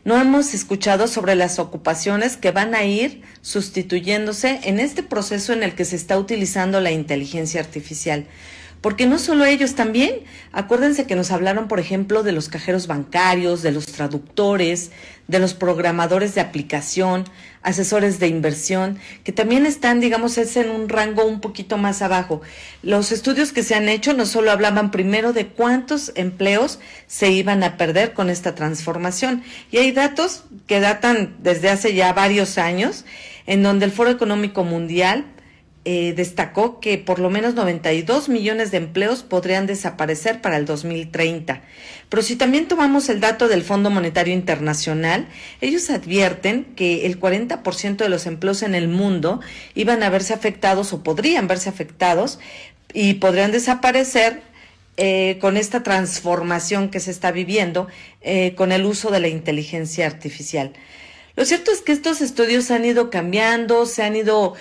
no hemos escuchado sobre las ocupaciones que van a ir sustituyéndose en este proceso en el que se está utilizando la inteligencia artificial? Porque no solo ellos, también, acuérdense que nos hablaron, por ejemplo, de los cajeros bancarios, de los traductores, de los programadores de aplicación, asesores de inversión, que también están, digamos, es en un rango un poquito más abajo. Los estudios que se han hecho no solo hablaban primero de cuántos empleos se iban a perder con esta transformación, y hay datos que datan desde hace ya varios años, en donde el Foro Económico Mundial destacó que por lo menos 92 millones de empleos podrían desaparecer para el 2030. Pero si también tomamos el dato del Fondo Monetario Internacional, ellos advierten que el 40% de los empleos en el mundo iban a verse afectados o podrían verse afectados y podrían desaparecer con esta transformación que se está viviendo con el uso de la inteligencia artificial. Lo cierto es que estos estudios han ido cambiando, se han ido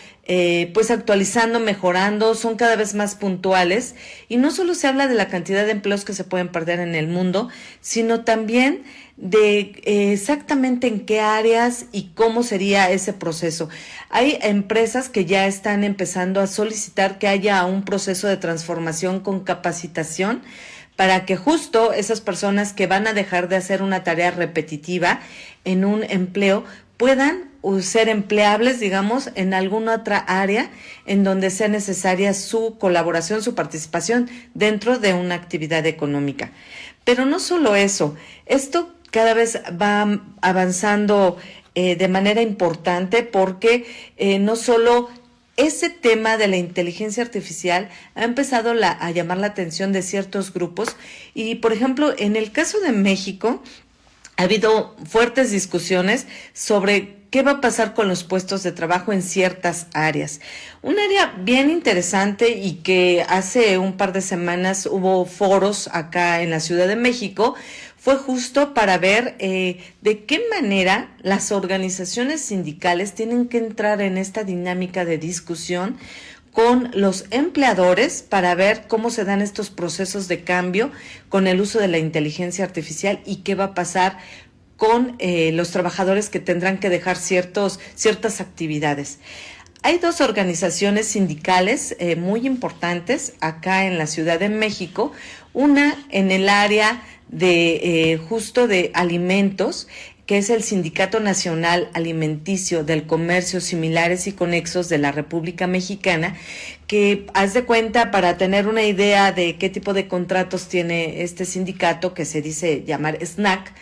pues actualizando, mejorando, son cada vez más puntuales, y no solo se habla de la cantidad de empleos que se pueden perder en el mundo, sino también de exactamente en qué áreas y cómo sería ese proceso. Hay empresas que ya están empezando a solicitar que haya un proceso de transformación con capacitación, para que justo esas personas que van a dejar de hacer una tarea repetitiva en un empleo puedan ser empleables, digamos, en alguna otra área en donde sea necesaria su colaboración, su participación dentro de una actividad económica. Pero no solo eso, esto cada vez va avanzando de manera importante, porque no solo ese tema de la inteligencia artificial ha empezado a llamar la atención de ciertos grupos, y, por ejemplo, en el caso de México ha habido fuertes discusiones sobre qué va a pasar con los puestos de trabajo en ciertas áreas. Un área bien interesante, y que hace un par de semanas hubo foros acá en la Ciudad de México, fue justo para ver de qué manera las organizaciones sindicales tienen que entrar en esta dinámica de discusión con los empleadores para ver cómo se dan estos procesos de cambio con el uso de la inteligencia artificial, y qué va a pasar con los trabajadores que tendrán que dejar ciertas actividades. Hay dos organizaciones sindicales muy importantes acá en la Ciudad de México, una en el área de justo de alimentos, que es el Sindicato Nacional Alimenticio del Comercio Similares y Conexos de la República Mexicana, que, haz de cuenta, para tener una idea de qué tipo de contratos tiene este sindicato, que se dice llamar SNAC,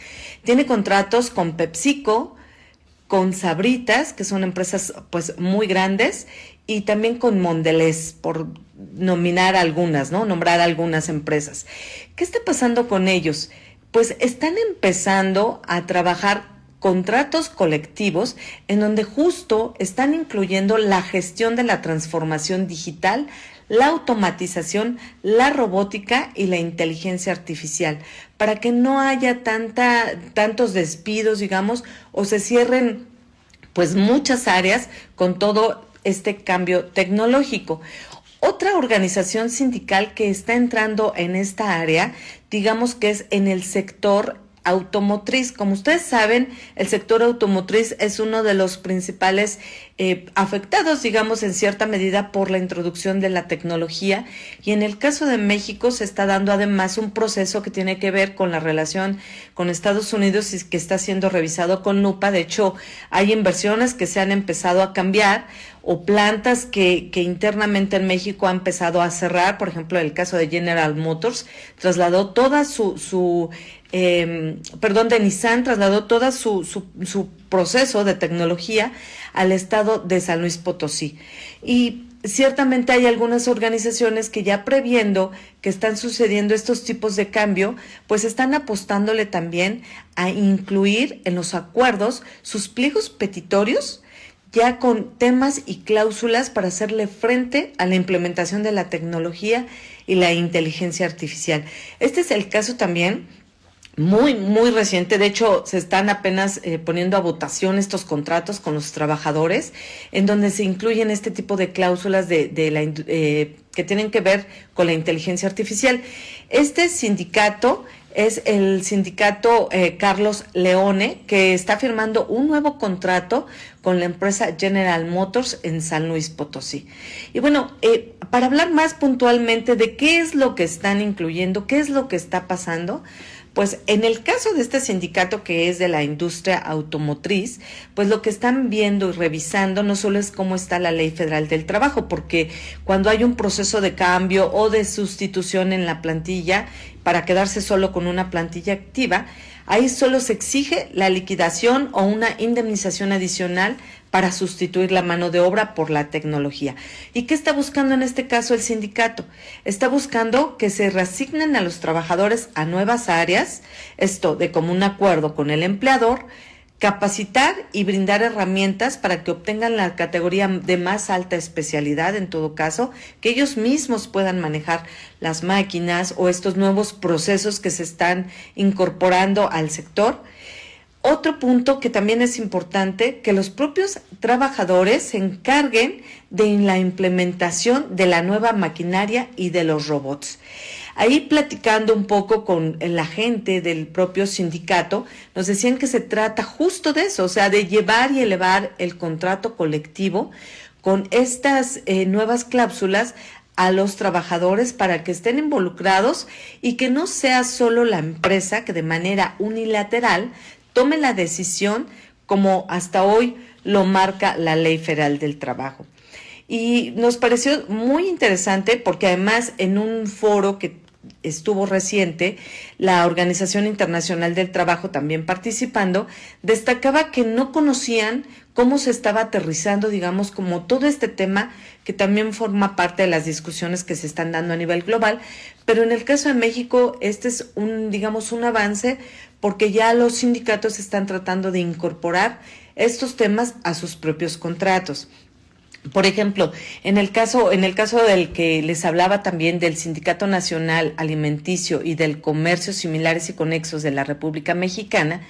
tiene contratos con PepsiCo, con Sabritas, que son empresas pues muy grandes, y también con Mondelez, por nominar algunas, ¿no? Nombrar algunas empresas. ¿Qué está pasando con ellos? Pues están empezando a trabajar contratos colectivos en donde justo están incluyendo la gestión de la transformación digital, la automatización, la robótica y la inteligencia artificial, para que no haya tantos despidos, digamos, o se cierren pues muchas áreas con todo este cambio tecnológico. Otra organización sindical que está entrando en esta área, digamos que es en el sector automotriz. Como ustedes saben, el sector automotriz es uno de los principales afectados, digamos, en cierta medida por la introducción de la tecnología, y en el caso de México se está dando además un proceso que tiene que ver con la relación con Estados Unidos y que está siendo revisado con lupa. De hecho, hay inversiones que se han empezado a cambiar, o plantas que internamente en México ha empezado a cerrar. Por ejemplo, el caso de General Motors trasladó toda de Nissan trasladó todo su proceso de tecnología al estado de San Luis Potosí. Y ciertamente hay algunas organizaciones que, ya previendo que están sucediendo estos tipos de cambio, pues están apostándole también a incluir en los acuerdos sus pliegos petitorios, ya con temas y cláusulas para hacerle frente a la implementación de la tecnología y la inteligencia artificial. Este es el caso también muy, muy reciente. De hecho, se están apenas poniendo a votación estos contratos con los trabajadores, en donde se incluyen este tipo de cláusulas de que tienen que ver con la inteligencia artificial. Este sindicato es el sindicato Carlos Leone, que está firmando un nuevo contrato con la empresa General Motors en San Luis Potosí. Y bueno, para hablar más puntualmente de qué es lo que están incluyendo, qué es lo que está pasando, pues en el caso de este sindicato que es de la industria automotriz, pues lo que están viendo y revisando no solo es cómo está la Ley Federal del Trabajo, porque cuando hay un proceso de cambio o de sustitución en la plantilla para quedarse solo con una plantilla activa, ahí solo se exige la liquidación o una indemnización adicional para sustituir la mano de obra por la tecnología. ¿Y qué está buscando en este caso el sindicato? Está buscando que se reasignen a los trabajadores a nuevas áreas, esto de común acuerdo con el empleador, capacitar y brindar herramientas para que obtengan la categoría de más alta especialidad, en todo caso, que ellos mismos puedan manejar las máquinas o estos nuevos procesos que se están incorporando al sector. Otro punto que también es importante, que los propios trabajadores se encarguen de la implementación de la nueva maquinaria y de los robots. Ahí platicando un poco con la gente del propio sindicato, nos decían que se trata justo de eso, o sea, de llevar y elevar el contrato colectivo con estas nuevas cláusulas a los trabajadores para que estén involucrados y que no sea solo la empresa que de manera unilateral tome la decisión como hasta hoy lo marca la Ley Federal del Trabajo. Y nos pareció muy interesante porque además en un foro que estuvo reciente, la Organización Internacional del Trabajo también participando, destacaba que no conocían cómo se estaba aterrizando, digamos, como todo este tema que también forma parte de las discusiones que se están dando a nivel global, pero en el caso de México este es un avance porque ya los sindicatos están tratando de incorporar estos temas a sus propios contratos. Por ejemplo, en el caso del que les hablaba también del Sindicato Nacional Alimenticio y del Comercio Similares y Conexos de la República Mexicana,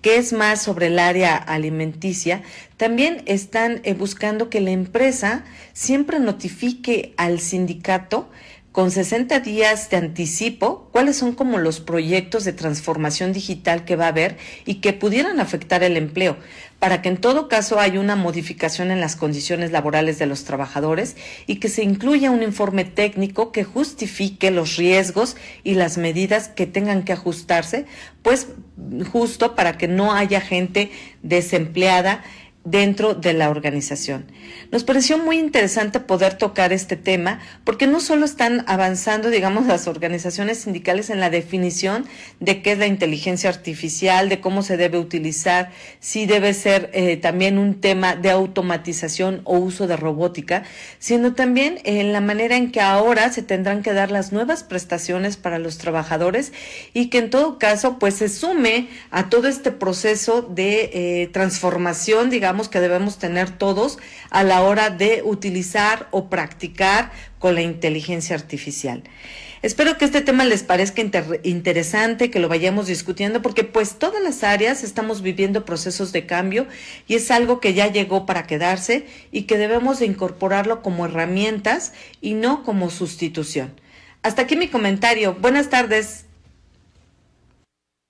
que es más sobre el área alimenticia, también están buscando que la empresa siempre notifique al sindicato con 60 días de anticipo cuáles son como los proyectos de transformación digital que va a haber y que pudieran afectar el empleo, para que en todo caso haya una modificación en las condiciones laborales de los trabajadores y que se incluya un informe técnico que justifique los riesgos y las medidas que tengan que ajustarse, pues justo para que no haya gente desempleada dentro de la organización. Nos pareció muy interesante poder tocar este tema porque no solo están avanzando, digamos, las organizaciones sindicales en la definición de qué es la inteligencia artificial, de cómo se debe utilizar, si debe ser también un tema de automatización o uso de robótica, sino también en la manera en que ahora se tendrán que dar las nuevas prestaciones para los trabajadores y que en todo caso pues se sume a todo este proceso de transformación, digamos, que debemos tener todos a la hora de utilizar o practicar con la inteligencia artificial. Espero que este tema les parezca interesante, que lo vayamos discutiendo, porque pues todas las áreas estamos viviendo procesos de cambio y es algo que ya llegó para quedarse y que debemos de incorporarlo como herramientas y no como sustitución. Hasta aquí mi comentario. Buenas tardes.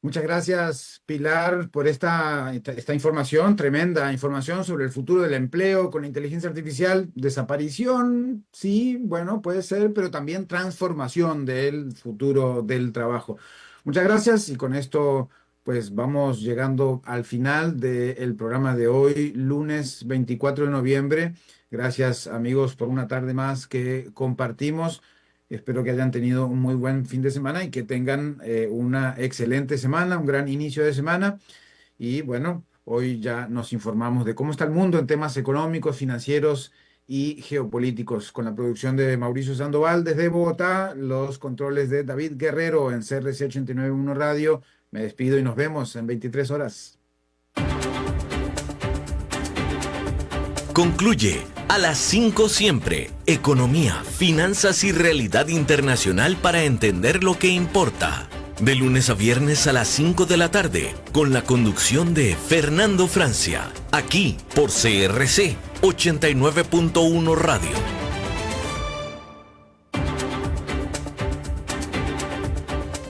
Muchas gracias, Pilar, por esta información, tremenda información sobre el futuro del empleo con la inteligencia artificial. Desaparición, sí, bueno, puede ser, pero también transformación del futuro del trabajo. Muchas gracias y con esto pues vamos llegando al final del programa de hoy, lunes 24 de noviembre. Gracias, amigos, por una tarde más que compartimos. Espero que hayan tenido un muy buen fin de semana y que tengan una excelente semana, un gran inicio de semana. Y bueno, hoy ya nos informamos de cómo está el mundo en temas económicos, financieros y geopolíticos, con la producción de Mauricio Sandoval desde Bogotá, los controles de David Guerrero en CRC 89.1 Radio. Me despido y nos vemos en 23 horas. Concluye a las 5 siempre, economía, finanzas y realidad internacional para entender lo que importa. De lunes a viernes a las 5 de la tarde, con la conducción de Fernando Francia, aquí por CRC 89.1 Radio.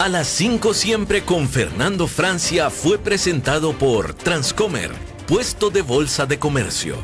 A las 5 siempre con Fernando Francia fue presentado por Transcomer, puesto de bolsa de comercio.